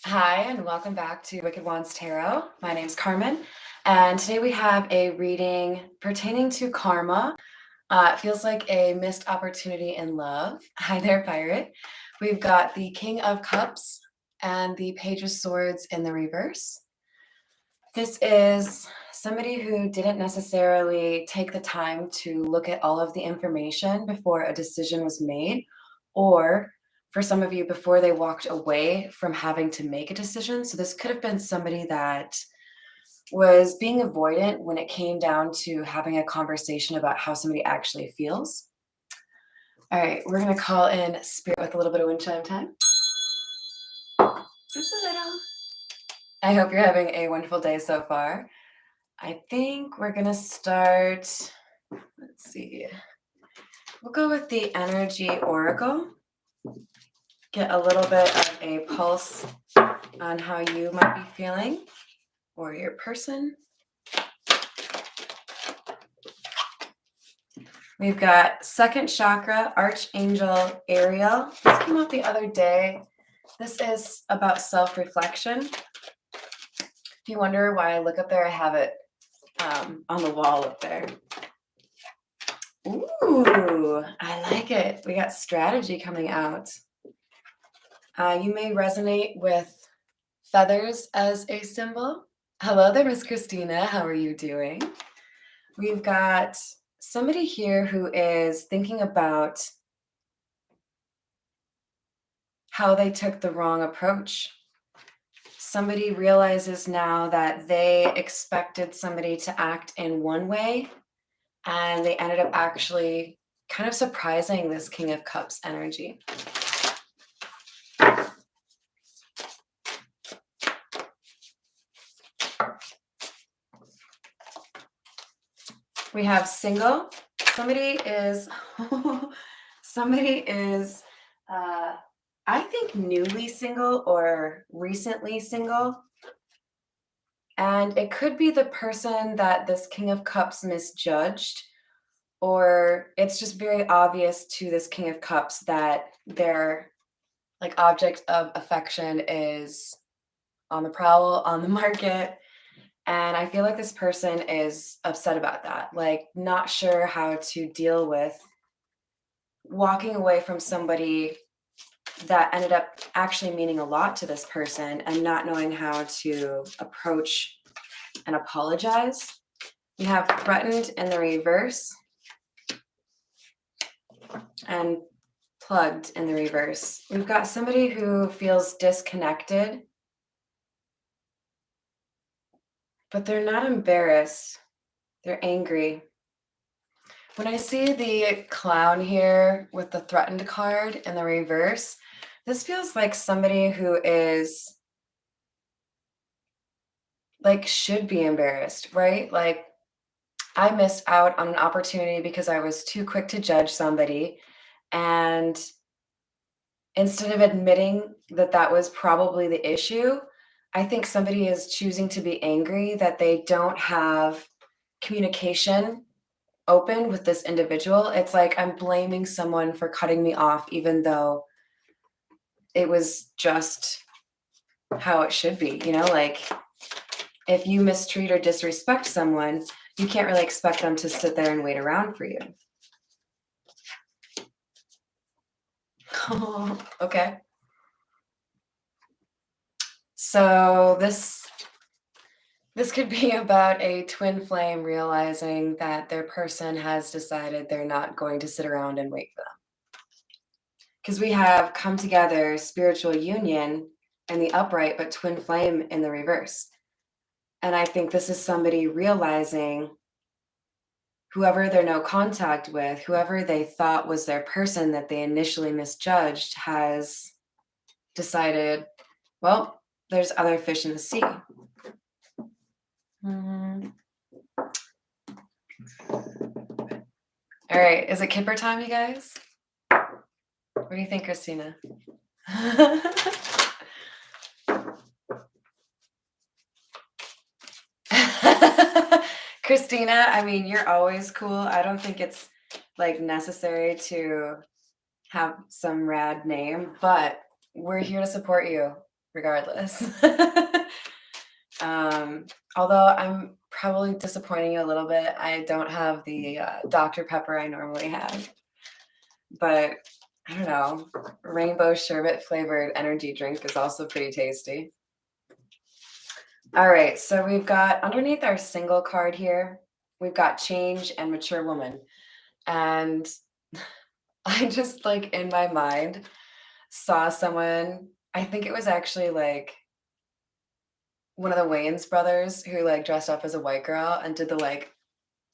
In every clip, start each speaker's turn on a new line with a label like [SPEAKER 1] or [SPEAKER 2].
[SPEAKER 1] Hi, and welcome back to Wicked Wands Tarot. My name's Carmen, and today we have a reading pertaining to karma. It feels like a missed opportunity in love. Hi there, Pirate. We've got the King of Cups and the Page of Swords in the reverse. This is somebody who didn't necessarily take the time to look at all of the information before a decision was made, or for some of you, before they walked away from having to make a decision. So, this could have been somebody that was being avoidant when it came down to having a conversation about how somebody actually feels. All right, we're going to call in Spirit with a little bit of wind chime time. Just a little. I hope you're having a wonderful day so far. I think we're going to start, let's see, we'll go with the Energy Oracle. Get a little bit of a pulse on how you might be feeling or your person. We've got second chakra, Archangel Ariel. This came out the other day. This is about self-reflection. If you wonder why I look up there, I have it on the wall up there. Ooh, I like it. We got strategy coming out. You may resonate with feathers as a symbol. Hello there, Miss Christina. How are you doing? We've got somebody here who is thinking about how they took the wrong approach. Somebody realizes now that they expected somebody to act in one way, and they ended up actually kind of surprising this King of Cups energy. We have single. Somebody is, I think, newly single or recently single. And it could be the person that this King of Cups misjudged, or it's just very obvious to this King of Cups that their object of affection is on the prowl, on the market. And I feel like this person is upset about that, not sure how to deal with walking away from somebody that ended up actually meaning a lot to this person and not knowing how to approach and apologize. We have threatened in the reverse and plugged in the reverse. We've got somebody who feels disconnected, but they're not embarrassed. They're angry. When I see the clown here with the threatened card in the reverse, this feels like somebody who is should be embarrassed, right? I missed out on an opportunity because I was too quick to judge somebody. And instead of admitting that that was probably the issue, I think somebody is choosing to be angry that they don't have communication open with this individual. It's like I'm blaming someone for cutting me off, even though it was just how it should be. If you mistreat or disrespect someone, you can't really expect them to sit there and wait around for you. Okay. So this could be about a twin flame realizing that their person has decided they're not going to sit around and wait for them. Because we have come together, spiritual union in the upright, but twin flame in the reverse. And I think this is somebody realizing whoever they're no contact with, whoever they thought was their person that they initially misjudged, has decided, well, there's other fish in the sea. All right, is it kipper time, you guys? What do you think, Christina? Christina, I mean, you're always cool. I don't think it's necessary to have some rad name, but we're here to support you. regardless. Um, Although I'm probably disappointing you a little bit, I don't have the Dr. Pepper I normally have, but I don't know. Rainbow sherbet flavored energy drink is also pretty tasty. All right, so we've got underneath our single card here, we've got change and mature woman. And I just like in my mind saw someone, I think it was actually like one of the Wayans brothers who like dressed up as a white girl and did the like,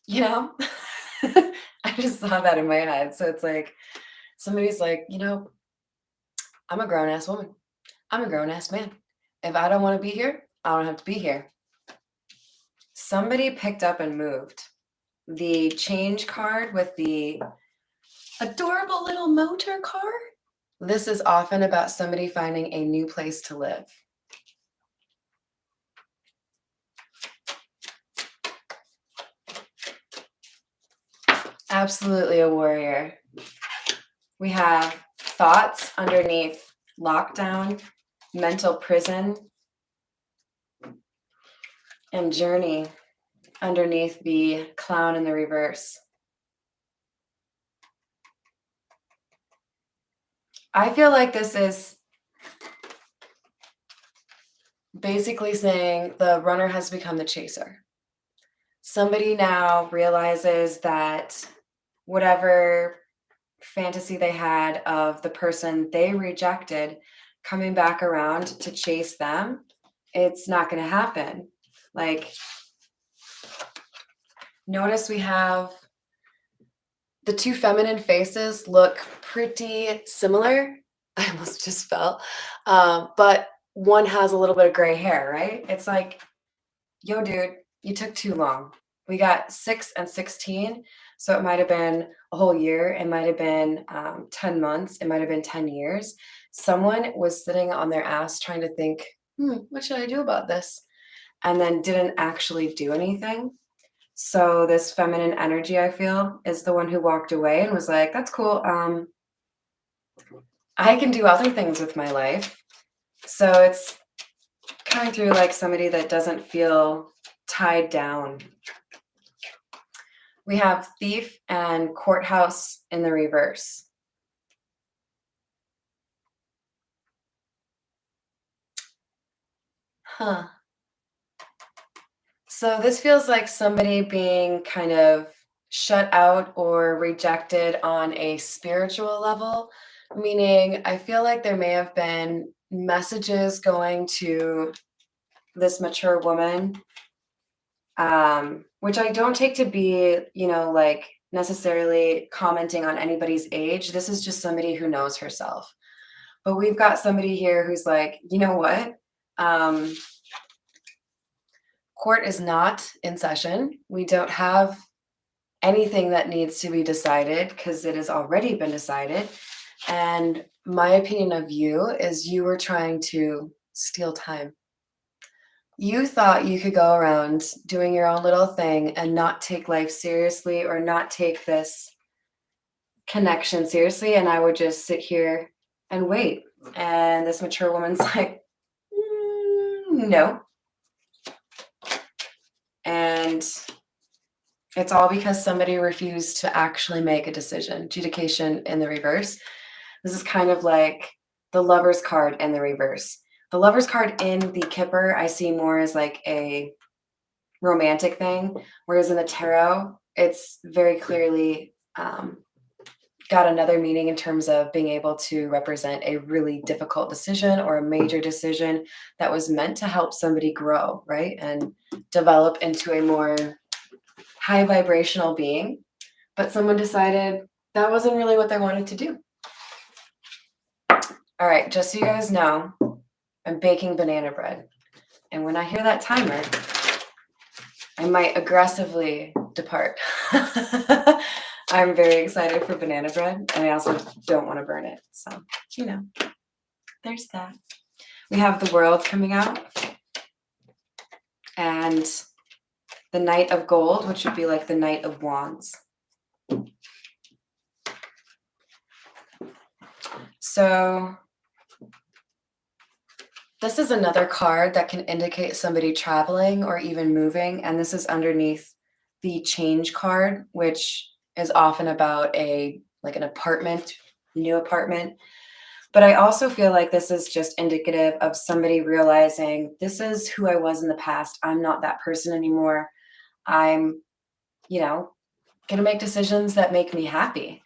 [SPEAKER 1] you know? I just saw that in my head. So it's like somebody's like, I'm a grown ass woman. I'm a grown ass man. If I don't want to be here, I don't have to be here. Somebody picked up and moved the change card with the adorable little motor car. This is often about somebody finding a new place to live. Absolutely a warrior. We have thoughts underneath lockdown, mental prison, and journey underneath the clown in the reverse. I feel like this is basically saying the runner has become the chaser. Somebody now realizes that whatever fantasy they had of the person they rejected coming back around to chase them, it's not going to happen. Like, notice we have the two feminine faces look pretty similar. I almost just fell. But one has a little bit of gray hair, right? It's like, yo, dude, you took too long. We got 6 and 16. So it might have been a whole year. It might have been 10 months. It might have been 10 years. Someone was sitting on their ass trying to think, what should I do about this? And then didn't actually do anything. So this feminine energy, I feel, is the one who walked away and was like, that's cool. I can do other things with my life. So it's coming through like somebody that doesn't feel tied down. We have thief and courthouse in the reverse. Huh. So this feels like somebody being kind of shut out or rejected on a spiritual level, meaning I feel like there may have been messages going to this mature woman, which I don't take to be, like necessarily commenting on anybody's age. This is just somebody who knows herself. But we've got somebody here who's like, you know what? Court is not in session. We don't have anything that needs to be decided because it has already been decided. And my opinion of you is you were trying to steal time. You thought you could go around doing your own little thing and not take life seriously or not take this connection seriously. And I would just sit here and wait. And this mature woman's like, no. And it's all because somebody refused to actually make a decision. Judication in the reverse. This is kind of like the Lover's card in the reverse. The Lover's card in the Kipper, I see more as like a romantic thing, whereas in the Tarot, it's very clearly got another meaning in terms of being able to represent a really difficult decision or a major decision that was meant to help somebody grow, right? And develop into a more high vibrational being. But someone decided that wasn't really what they wanted to do. All right, just so you guys know, I'm baking banana bread. And when I hear that timer, I might aggressively depart. I'm very excited for banana bread, and I also don't want to burn it. So, there's that. We have the World coming out, and the Knight of Gold, which would be like the Knight of Wands. So This is another card that can indicate somebody traveling or even moving, and this is underneath the change card, which is often about a like an apartment, new apartment. But I also feel like this is just indicative of somebody realizing this is who I was in the past. I'm not that person anymore. I'm, you know, going to make decisions that make me happy.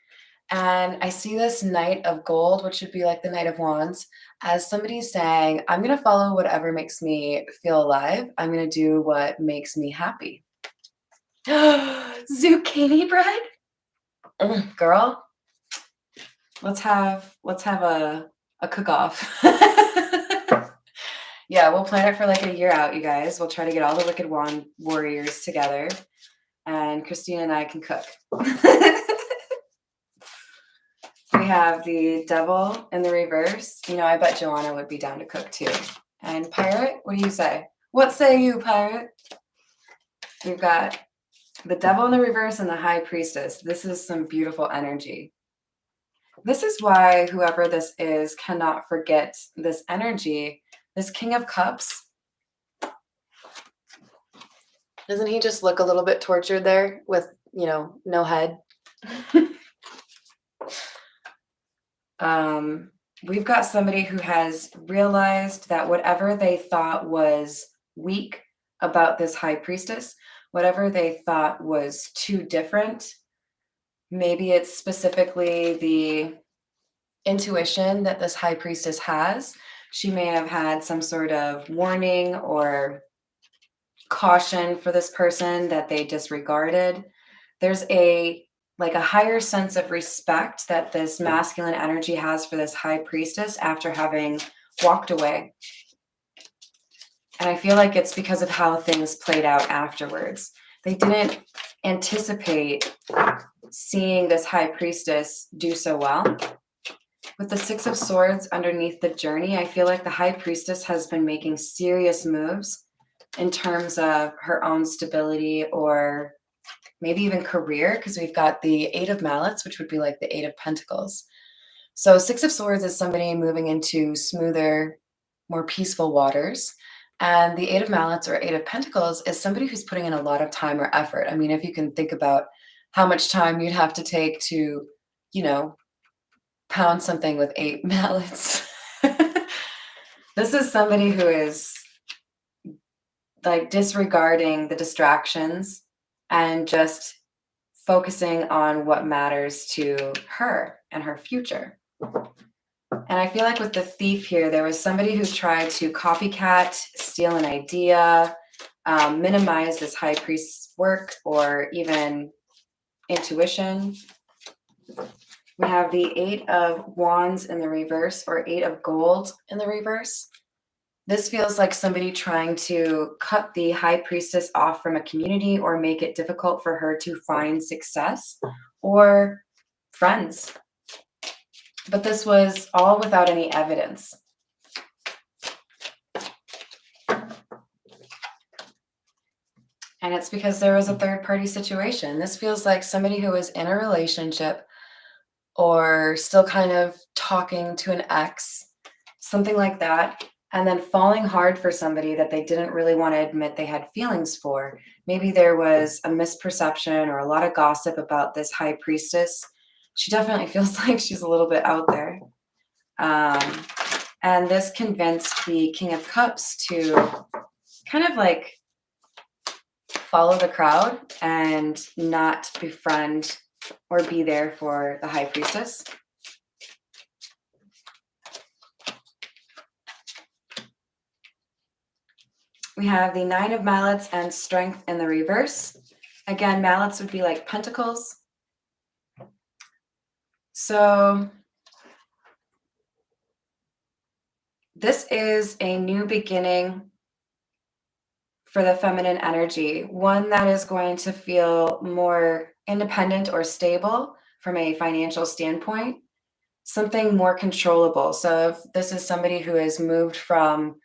[SPEAKER 1] And I see this Knight of Gold, which would be like the Knight of Wands, as somebody saying, I'm going to follow whatever makes me feel alive. I'm going to do what makes me happy. Zucchini bread? Girl, let's have a cook-off. Yeah, we'll plan it for like a year out, you guys. We'll try to get all the Wicked Wand warriors together, and Christina and I can cook. We have the Devil in the reverse. You know, I bet Joanna would be down to cook too. And Pirate, what do you say? What say you, Pirate? We've got the Devil in the reverse and the High Priestess. This is some beautiful energy. This is why whoever this is cannot forget this energy. This King of Cups. Doesn't he just look a little bit tortured there with, no head? We've got somebody who has realized that whatever they thought was weak about this High Priestess, whatever they thought was too different, maybe it's specifically the intuition that this High Priestess has. She may have had some sort of warning or caution for this person that they disregarded. There's a higher sense of respect that this masculine energy has for this High Priestess after having walked away. And I feel like it's because of how things played out afterwards. They didn't anticipate seeing this High Priestess do so well. With the Six of Swords underneath the journey, I feel like the High Priestess has been making serious moves in terms of her own stability or maybe even career, because we've got the Eight of Mallets, which would be like the Eight of Pentacles. So Six of Swords is somebody moving into smoother, more peaceful waters. And the Eight of Mallets or Eight of Pentacles is somebody who's putting in a lot of time or effort. I mean, if you can think about how much time you'd have to take to, pound something with 8 mallets. This is somebody who is like disregarding the distractions and just focusing on what matters to her and her future. And I feel like with the Thief here, there was somebody who tried to copycat, steal an idea, minimize this High Priest's work or even intuition. We have the Eight of Wands in the reverse or Eight of Gold in the reverse. This feels like somebody trying to cut the High Priestess off from a community or make it difficult for her to find success or friends. But this was all without any evidence. And it's because there was a third-party situation. This feels like somebody who is in a relationship or still kind of talking to an ex, something like that, and then falling hard for somebody that they didn't really want to admit they had feelings for. Maybe there was a misperception or a lot of gossip about this High Priestess. She definitely feels like she's a little bit out there. And this convinced the King of Cups to kind of like follow the crowd and not befriend or be there for the High Priestess. We have the Nine of Mallets and Strength in the reverse. Again, mallets would be like pentacles. So this is a new beginning for the feminine energy, one that is going to feel more independent or stable from a financial standpoint, something more controllable. So if this is somebody who has moved from,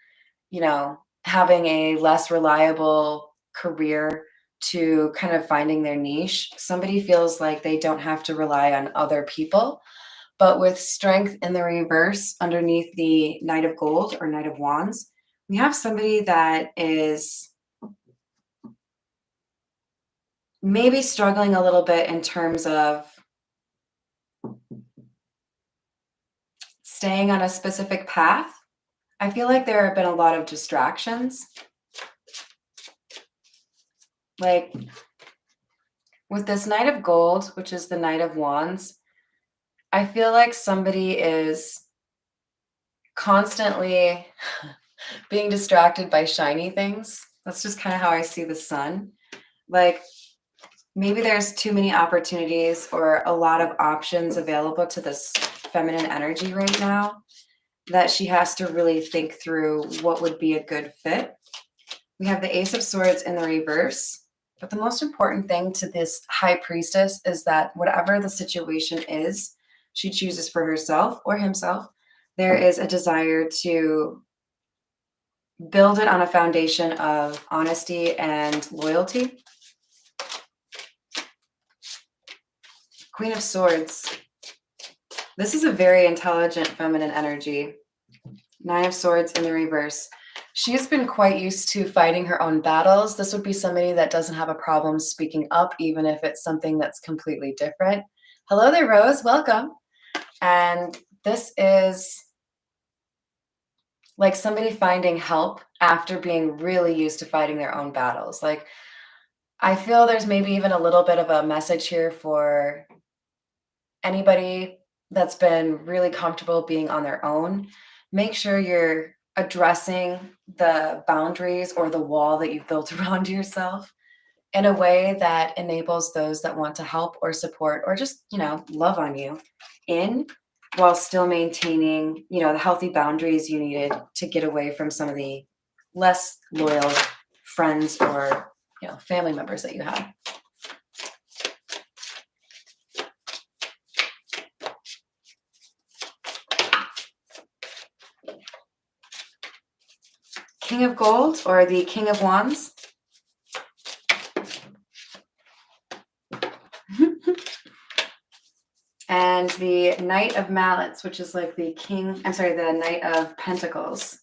[SPEAKER 1] having a less reliable career to kind of finding their niche, somebody feels like they don't have to rely on other people, But with strength in the reverse underneath the Knight of Gold or Knight of Wands, we have somebody that is maybe struggling a little bit in terms of staying on a specific path. I feel like there have been a lot of distractions. Like with this Knight of Gold, which is the Knight of Wands, I feel like somebody is constantly being distracted by shiny things. That's just kind of how I see the sun. Like maybe there's too many opportunities or a lot of options available to this feminine energy right now that she has to really think through what would be a good fit. We have the Ace of Swords in the reverse. But the most important thing to this High Priestess is that whatever the situation is, she chooses for herself or himself, there is a desire to build it on a foundation of honesty and loyalty. Queen of Swords. This is a very intelligent feminine energy. Nine of Swords in the reverse. She's been quite used to fighting her own battles. This would be somebody that doesn't have a problem speaking up, even if it's something that's completely different. Hello there, Rose. Welcome. And this is like somebody finding help after being really used to fighting their own battles. Like, I feel there's maybe even a little bit of a message here for anybody that's been really comfortable being on their own. Make sure you're addressing the boundaries or the wall that you've built around yourself in a way that enables those that want to help or support or just, love on you in while still maintaining, the healthy boundaries you needed to get away from some of the less loyal friends or, family members that you have. King of Gold or the King of Wands. And the Knight of Mallets, which is like the Knight of Pentacles.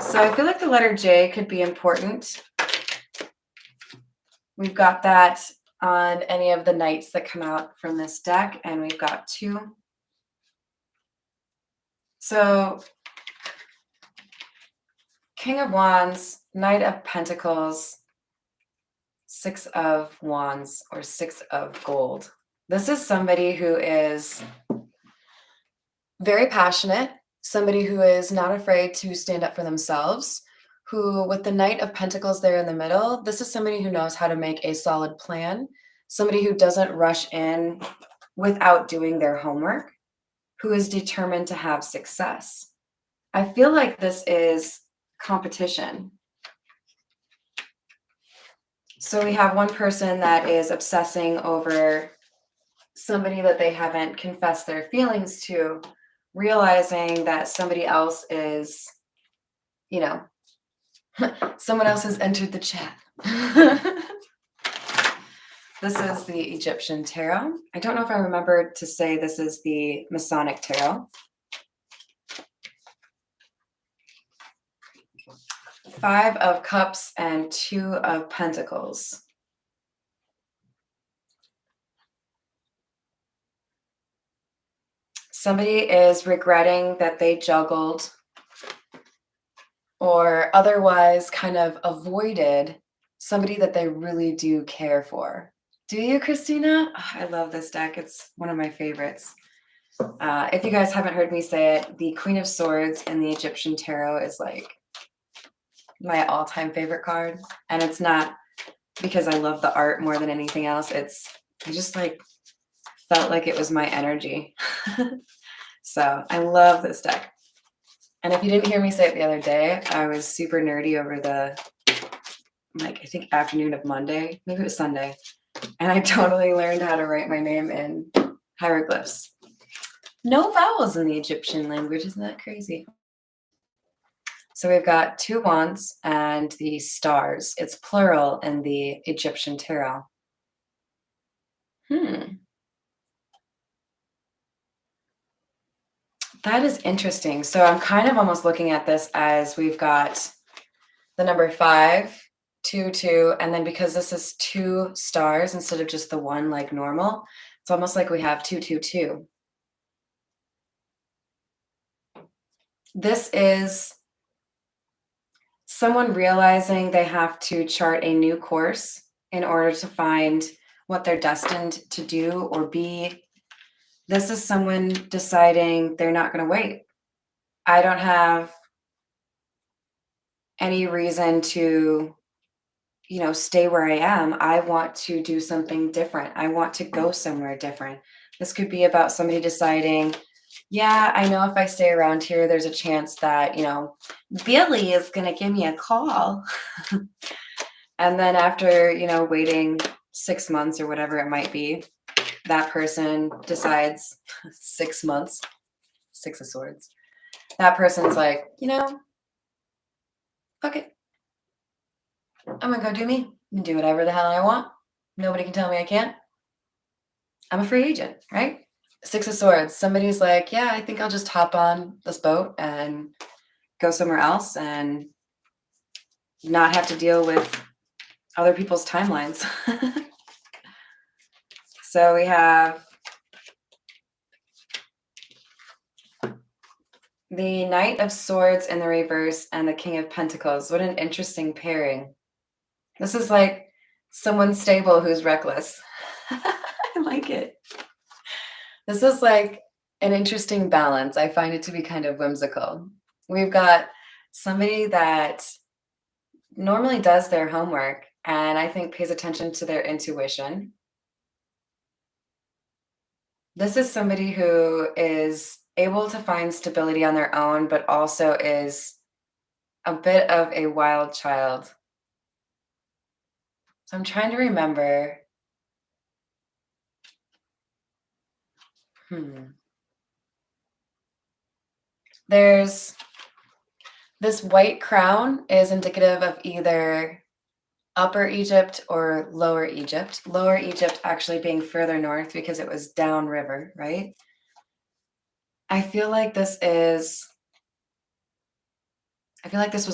[SPEAKER 1] So I feel like the letter J could be important. We've got that on any of the knights that come out from this deck, and we've got 2. So King of Wands, Knight of Pentacles, 6 of Wands, or 6 of Gold. This is somebody who is very passionate, somebody who is not afraid to stand up for themselves, who, with the Knight of Pentacles there in the middle, this is somebody who knows how to make a solid plan, somebody who doesn't rush in without doing their homework, who is determined to have success. I feel like this is competition. So we have one person that is obsessing over somebody that they haven't confessed their feelings to, realizing that somebody else is, someone else has entered the chat. This is the Egyptian Tarot. I don't know if I remembered to say this is the Masonic Tarot. 5 of Cups and 2 of Pentacles. Somebody is regretting that they juggled or otherwise kind of avoided somebody that they really do care for. Do you, Christina? Oh, I love this deck. It's one of my favorites. If you guys haven't heard me say it, the Queen of Swords in the Egyptian Tarot is like my all-time favorite card. And it's not because I love the art more than anything else. I just felt like it was my energy. So I love this deck. And if you didn't hear me say it the other day, I was super nerdy over the, I think afternoon of Monday, maybe it was Sunday. And I totally learned how to write my name in hieroglyphs. No vowels in the Egyptian language. Isn't that crazy? So we've got 2 wands and the stars. It's plural in the Egyptian tarot. That is interesting. So I'm kind of almost looking at this as we've got the number 5, 2, 2, and then because this is 2 stars instead of just the one like normal, it's almost like we have 2, 2, 2. This is someone realizing they have to chart a new course in order to find what they're destined to do or be. This is someone deciding they're not going to wait. I don't have any reason to, stay where I am. I want to do something different. I want to go somewhere different. This could be about somebody deciding, yeah, I know if I stay around here, there's a chance that, Billy is going to give me a call. And then after, waiting 6 months or whatever it might be, that person decides 6 months, 6 of swords. That person's like, fuck it. I'm gonna go do me and do whatever the hell I want. Nobody can tell me I can't. I'm a free agent, right? 6 of swords. Somebody's like, yeah, I think I'll just hop on this boat and go somewhere else and not have to deal with other people's timelines. So we have the Knight of Swords in the reverse and the King of Pentacles. What an interesting pairing. This is like someone stable who's reckless. I like it. This is like an interesting balance. I find it to be kind of whimsical. We've got somebody that normally does their homework and I think pays attention to their intuition. This is somebody who is able to find stability on their own, but also is a bit of a wild child. So I'm trying to remember. There's this white crown is indicative of either Upper Egypt or Lower Egypt. Lower Egypt actually being further north because it was downriver, right? I feel like this was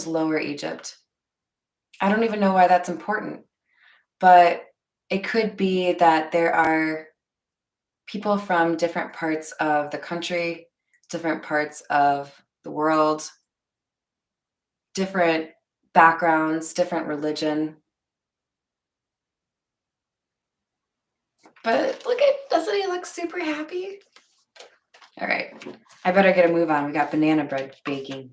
[SPEAKER 1] Lower Egypt. I don't even know why that's important, but it could be that there are people from different parts of the country, different parts of the world, different backgrounds, different religion. But doesn't he look super happy? All right, I better get a move on. We got banana bread baking.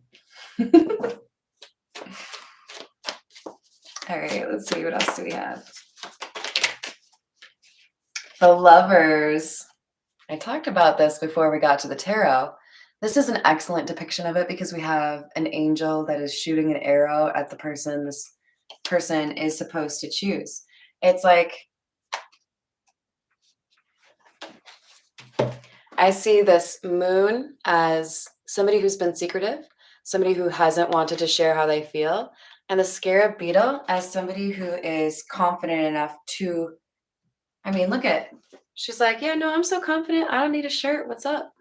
[SPEAKER 1] All right, let's see, what else do we have? The Lovers. I talked about this before we got to the tarot. This is an excellent depiction of it because we have an angel that is shooting an arrow at the person this person is supposed to choose. It's like, I see this moon as somebody who's been secretive, somebody who hasn't wanted to share how they feel, and the scarab beetle as somebody who is confident enough to, look at, she's like, yeah, no, I'm so confident. I don't need a shirt. What's up?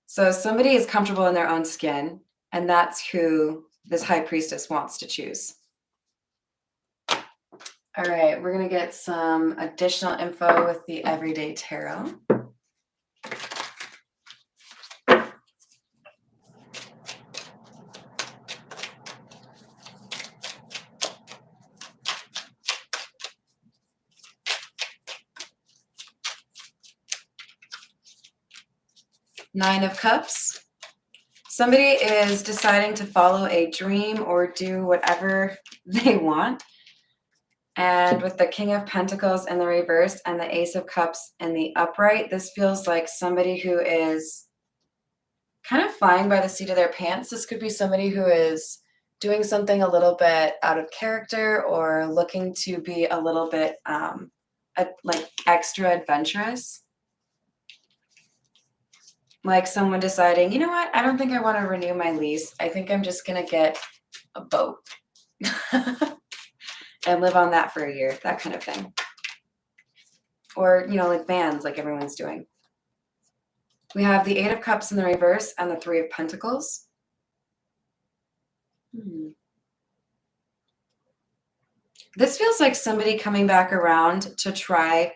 [SPEAKER 1] So somebody is comfortable in their own skin, and that's who this high priestess wants to choose. All right, we're going to get some additional info with the Everyday Tarot. Nine of Cups. Somebody is deciding to follow a dream or do whatever they want. And with the King of Pentacles in the reverse and the Ace of Cups in the upright, this feels like somebody who is kind of flying by the seat of their pants. This could be somebody who is doing something a little bit out of character or looking to be a little bit like extra adventurous. Like someone deciding, you know what, I don't think I want to renew my lease. I think I'm just going to get a boat and live on that for a year, that kind of thing. Or, like vans, like everyone's doing. We have the Eight of Cups in the reverse and the Three of Pentacles. This feels like somebody coming back around to try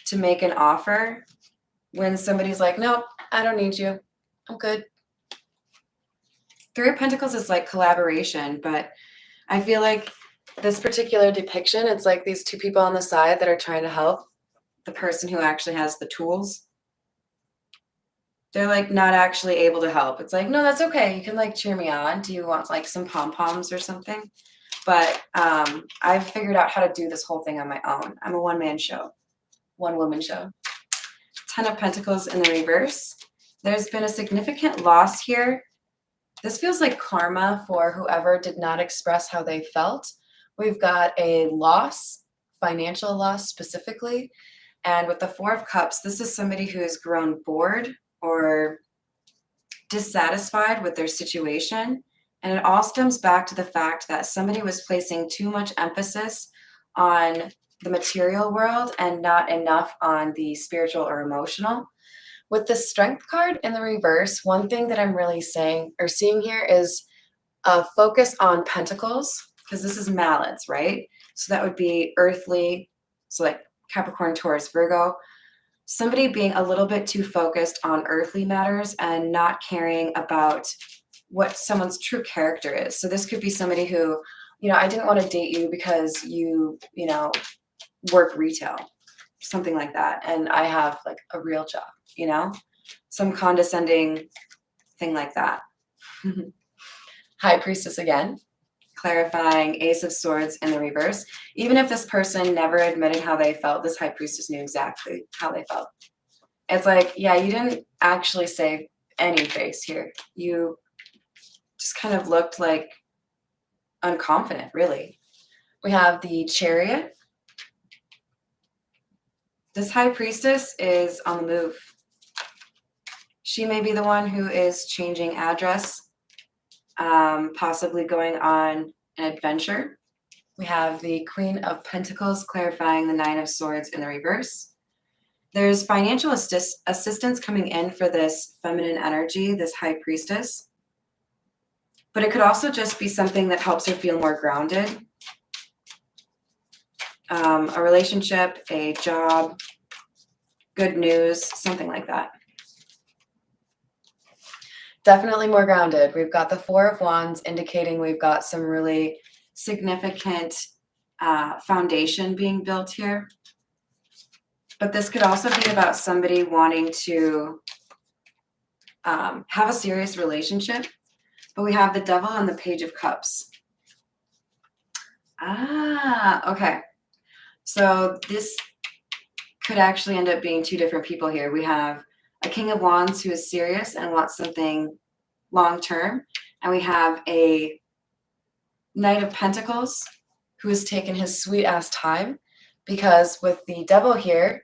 [SPEAKER 1] to make an offer when somebody's like, nope, I don't need you. I'm good. Three of Pentacles is like collaboration, but I feel like this particular depiction, it's like these two people on the side that are trying to help the person who actually has the tools. They're like not actually able to help. It's like, no, that's okay. You can like cheer me on. Do you want like some pom-poms or something? But I've figured out how to do this whole thing on my own. I'm a one-man show, one-woman show. 10 of Pentacles in the reverse. There's been a significant loss here. This feels like karma for whoever did not express how they felt. We've got a loss, financial loss specifically. And with the Four of Cups, this is somebody who has grown bored or dissatisfied with their situation. And it all stems back to the fact that somebody was placing too much emphasis on the material world and not enough on the spiritual or emotional. With the Strength card in the reverse, one thing that I'm really saying or seeing here is a focus on pentacles, because this is mallets, right? So that would be earthly, so like Capricorn, Taurus, Virgo. Somebody being a little bit too focused on earthly matters and not caring about what someone's true character is. So this could be somebody who, I didn't want to date you because you work retail, something like that. And I have like a real job, some condescending thing like that. High Priestess again, clarifying Ace of Swords in the reverse. Even if this person never admitted how they felt, this High Priestess knew exactly how they felt. It's like, yeah, you didn't actually save any face here. You just kind of looked like unconfident, really. We have the Chariot. This High Priestess is on the move. She may be the one who is changing address, possibly going on an adventure. We have the Queen of Pentacles clarifying the Nine of Swords in the reverse. There's financial assistance coming in for this feminine energy, this High Priestess. But it could also just be something that helps her feel more grounded. A relationship, a job, good news, something like that. Definitely more grounded. We've got the Four of Wands indicating we've got some really significant foundation being built here. But this could also be about somebody wanting to have a serious relationship. But we have the Devil and the Page of Cups. Okay. So this could actually end up being two different people here. We have a King of Wands who is serious and wants something long-term. And we have a Knight of Pentacles who has taken his sweet-ass time, because with the Devil here,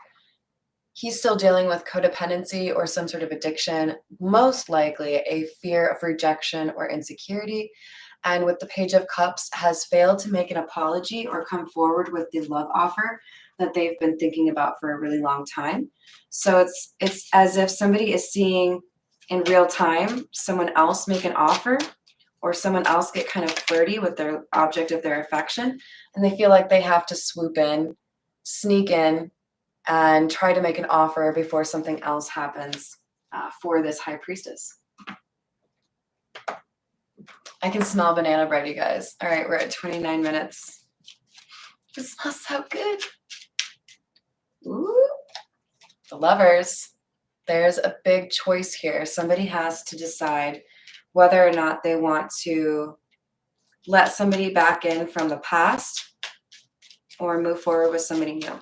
[SPEAKER 1] he's still dealing with codependency or some sort of addiction, most likely a fear of rejection or insecurity. And with the Page of Cups, has failed to make an apology or come forward with the love offer that they've been thinking about for a really long time. So it's as if somebody is seeing in real time someone else make an offer or someone else get kind of flirty with their object of their affection, and they feel like they have to swoop in, sneak in, and try to make an offer before something else happens for this High Priestess. I can smell banana bread, you guys. All right, we're at 29 minutes. It smells so good. Ooh. The Lovers. There's a big choice here. Somebody has to decide whether or not they want to let somebody back in from the past or move forward with somebody new.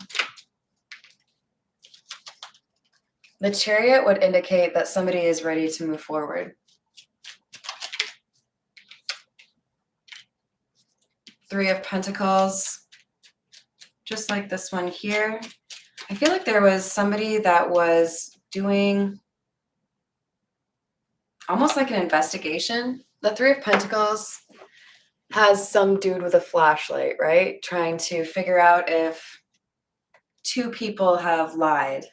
[SPEAKER 1] The Chariot would indicate that somebody is ready to move forward. Three of Pentacles, just like this one here. I feel like there was somebody that was doing almost like an investigation. The Three of Pentacles has some dude with a flashlight, right? Trying to figure out if two people have lied.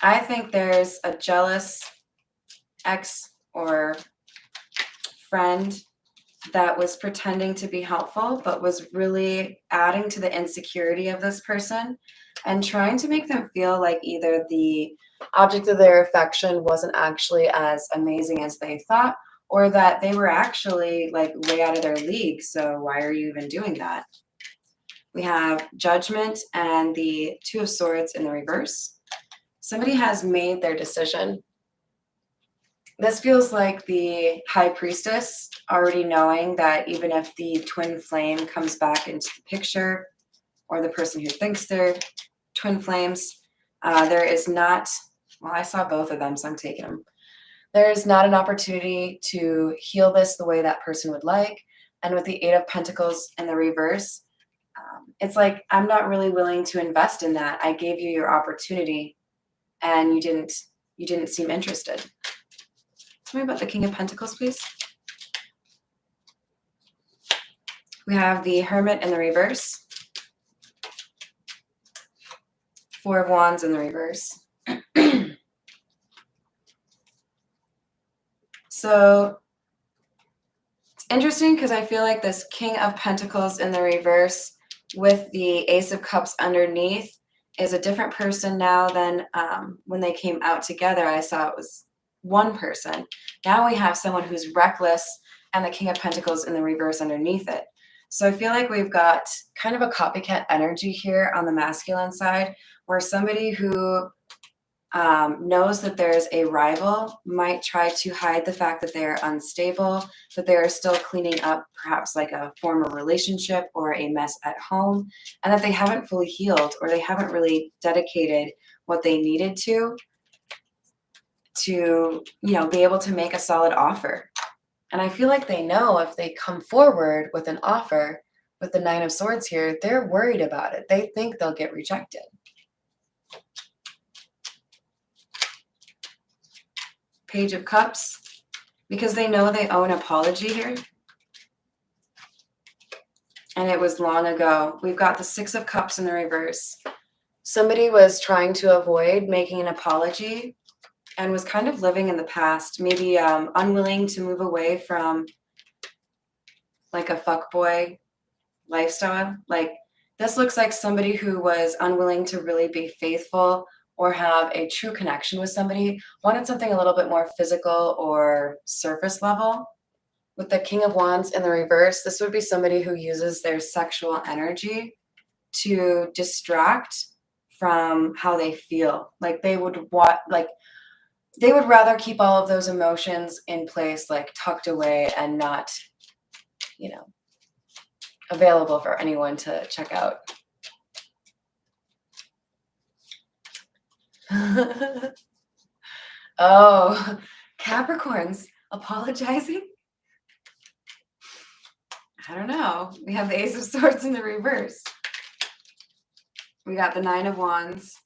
[SPEAKER 1] I think there's a jealous ex or friend that was pretending to be helpful, but was really adding to the insecurity of this person and trying to make them feel like either the object of their affection wasn't actually as amazing as they thought, or that they were actually like way out of their league. So why are you even doing that? We have Judgment and the Two of Swords in the reverse. Somebody has made their decision. This feels like the High Priestess already knowing that even if the twin flame comes back into the picture, or the person who thinks they're twin flames, there is not, well, I saw both of them, so I'm taking them. There is not an opportunity to heal this the way that person would like. And with the Eight of Pentacles in the reverse, it's like, I'm not really willing to invest in that. I gave you your opportunity and you didn't seem interested. Tell me about the King of Pentacles, please. We have the Hermit in the reverse. Four of Wands in the reverse. So it's interesting because I feel like this King of Pentacles in the reverse with the Ace of Cups underneath is a different person now than when they came out together. I saw it was one person. Now we have someone who's reckless and the King of Pentacles in the reverse underneath it. So I feel like we've got kind of a copycat energy here on the masculine side, where somebody who knows that there's a rival might try to hide the fact that they're unstable, that they're still cleaning up perhaps like a former relationship or a mess at home, and that they haven't fully healed or they haven't really dedicated what they needed to be able to make a solid offer. And I feel like they know if they come forward with an offer with the Nine of Swords here, they're worried about it. They think they'll get rejected. Page of Cups, because they know they owe an apology here. And it was long ago. We've got the Six of Cups in the reverse. Somebody was trying to avoid making an apology and was kind of living in the past, maybe unwilling to move away from like a fuckboy lifestyle. Like this looks like somebody who was unwilling to really be faithful or have a true connection with somebody, wanted something a little bit more physical or surface level. With the King of Wands in the reverse, this would be somebody who uses their sexual energy to distract from how they feel. Like they would they would rather keep all of those emotions in place, like tucked away and not, available for anyone to check out. Oh, Capricorns apologizing? I don't know. We have the Ace of Swords in the reverse. We got the Nine of Wands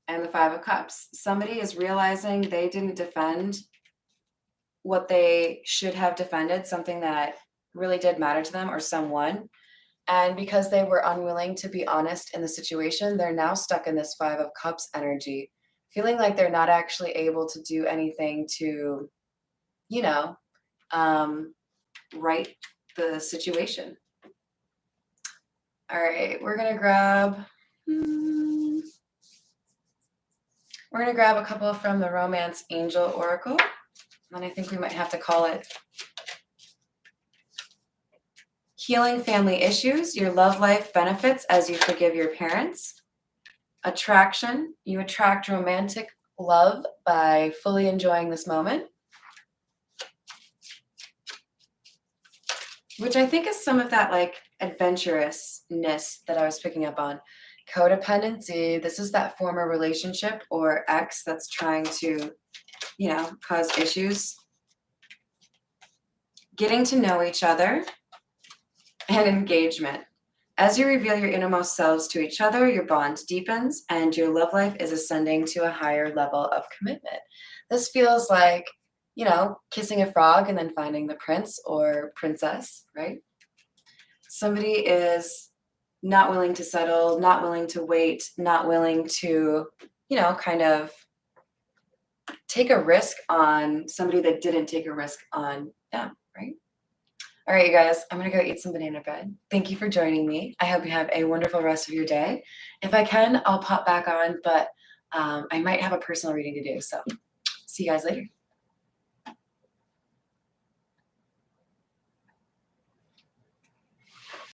[SPEAKER 1] and the Five of Cups. Somebody is realizing they didn't defend what they should have defended, something that really did matter to them or someone. And because they were unwilling to be honest in the situation, they're now stuck in this Five of Cups energy, feeling like they're not actually able to do anything to, right the situation. All right, we're gonna grab a couple from the Romance Angel Oracle. And I think we might have to call it Healing Family Issues. Your love life benefits as you forgive your parents. Attraction. You attract romantic love by fully enjoying this moment. Which I think is some of that like adventurousness that I was picking up on. Codependency. This is that former relationship or ex that's trying to, cause issues. Getting to know each other and engagement. As you reveal your innermost selves to each other, your bond deepens and your love life is ascending to a higher level of commitment. This feels like, kissing a frog and then finding the prince or princess, right? Somebody is not willing to settle, not willing to wait, not willing to, kind of take a risk on somebody that didn't take a risk on them, right? All right, you guys, I'm gonna go eat some banana bread. Thank you for joining me. I hope you have a wonderful rest of your day. If I can, I'll pop back on, but I might have a personal reading to do. So see you guys later.